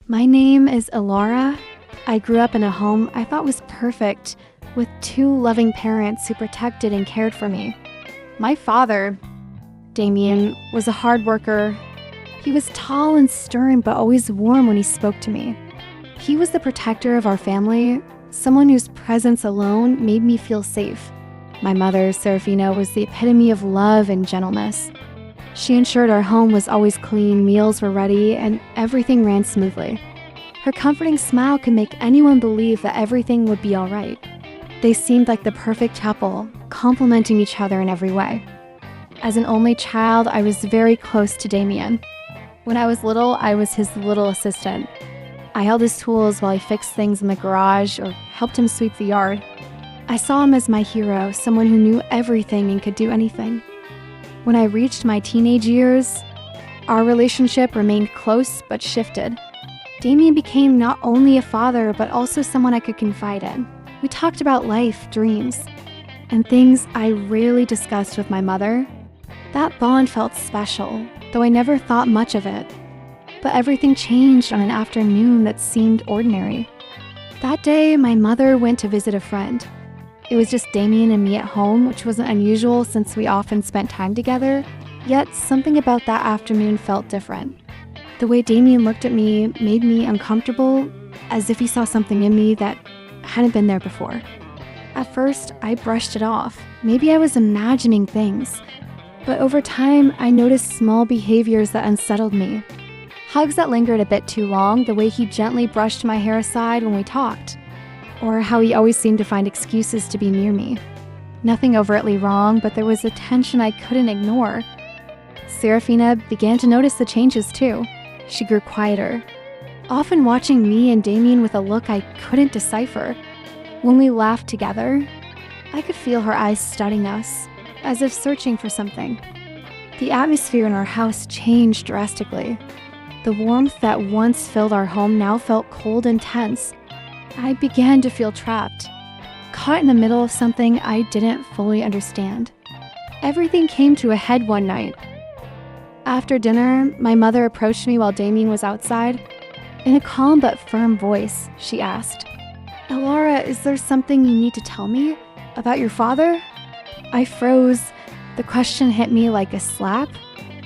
My name is Elora. I grew up in a home I thought was perfect, with two loving parents who protected and cared for me. My father, Damien, was a hard worker. He was tall and stern, but always warm when he spoke to me. He was the protector of our family, someone whose presence alone made me feel safe. My mother, Serafina, was the epitome of love and gentleness. She ensured our home was always clean, meals were ready, and everything ran smoothly. Her comforting smile could make anyone believe that everything would be all right. They seemed like the perfect couple, complementing each other in every way. As an only child, I was very close to Damien. When I was little, I was his little assistant. I held his tools while he fixed things in the garage or helped him sweep the yard. I saw him as my hero, someone who knew everything and could do anything. When I reached my teenage years, our relationship remained close but shifted. Damien became not only a father, but also someone I could confide in. We talked about life, dreams, and things I rarely discussed with my mother. That bond felt special, though I never thought much of it. But everything changed on an afternoon that seemed ordinary. That day, my mother went to visit a friend. It was just Damien and me at home, which wasn't unusual since we often spent time together, yet something about that afternoon felt different. The way Damien looked at me made me uncomfortable, as if he saw something in me that hadn't been there before. At first, I brushed it off. Maybe I was imagining things. But over time, I noticed small behaviors that unsettled me. Hugs that lingered a bit too long, the way he gently brushed my hair aside when we talked, or how he always seemed to find excuses to be near me. Nothing overtly wrong, but there was a tension I couldn't ignore. Serafina began to notice the changes too. She grew quieter, often watching me and Damien with a look I couldn't decipher. When we laughed together, I could feel her eyes studying us, as if searching for something. The atmosphere in our house changed drastically. The warmth that once filled our home now felt cold and tense. I began to feel trapped, caught in the middle of something I didn't fully understand. Everything came to a head one night. After dinner, my mother approached me while Damien was outside. In a calm but firm voice, she asked, "Elora, is there something you need to tell me about your father?" I froze. The question hit me like a slap.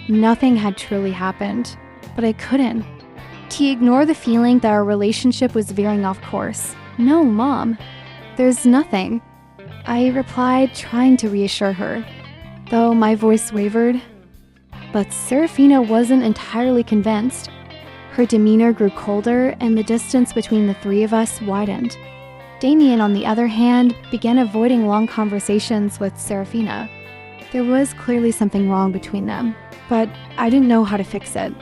Nothing had truly happened, but I couldn't. To ignore the feeling that our relationship was veering off course. "No, Mom, there's nothing," I replied, trying to reassure her, though my voice wavered. But Serafina wasn't entirely convinced. Her demeanor grew colder, and the distance between the three of us widened. Damien, on the other hand, began avoiding long conversations with Serafina. There was clearly something wrong between them, but I didn't know how to fix it.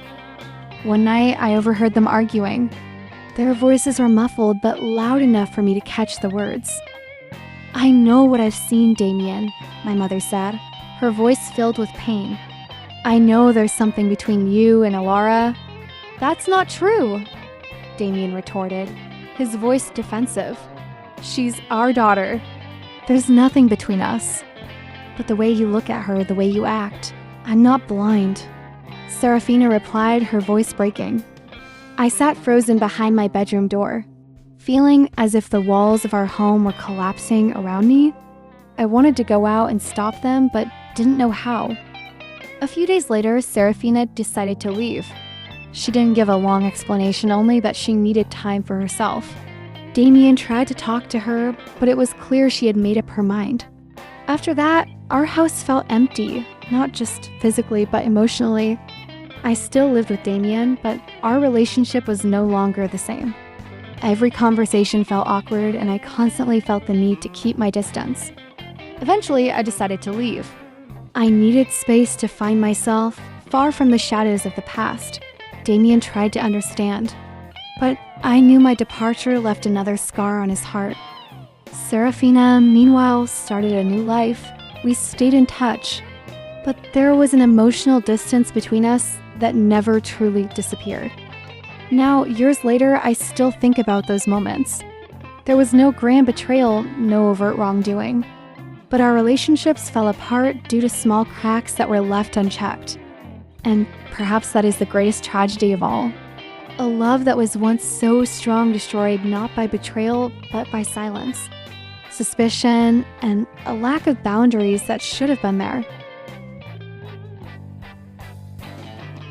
One night, I overheard them arguing. Their voices were muffled, but loud enough for me to catch the words. "I know what I've seen, Damien," my mother said, her voice filled with pain. "I know there's something between you and Elora." "That's not true," Damien retorted, his voice defensive. "She's our daughter. There's nothing between us. But the way you look at her, the way you act, I'm not blind." Serafina replied, her voice breaking. I sat frozen behind my bedroom door, feeling as if the walls of our home were collapsing around me. I wanted to go out and stop them, but didn't know how. A few days later, Serafina decided to leave. She didn't give a long explanation, only that she needed time for herself. Damien tried to talk to her, but it was clear she had made up her mind. After that, our house felt empty, not just physically, but emotionally. I still lived with Damien, but our relationship was no longer the same. Every conversation felt awkward, and I constantly felt the need to keep my distance. Eventually, I decided to leave. I needed space to find myself, far from the shadows of the past. Damien tried to understand, but I knew my departure left another scar on his heart. Serafina, meanwhile, started a new life. We stayed in touch, but there was an emotional distance between us that never truly disappeared. Now, years later, I still think about those moments. There was no grand betrayal, no overt wrongdoing, but our relationships fell apart due to small cracks that were left unchecked. And perhaps that is the greatest tragedy of all. A love that was once so strong destroyed not by betrayal, but by silence, suspicion, and a lack of boundaries that should have been there.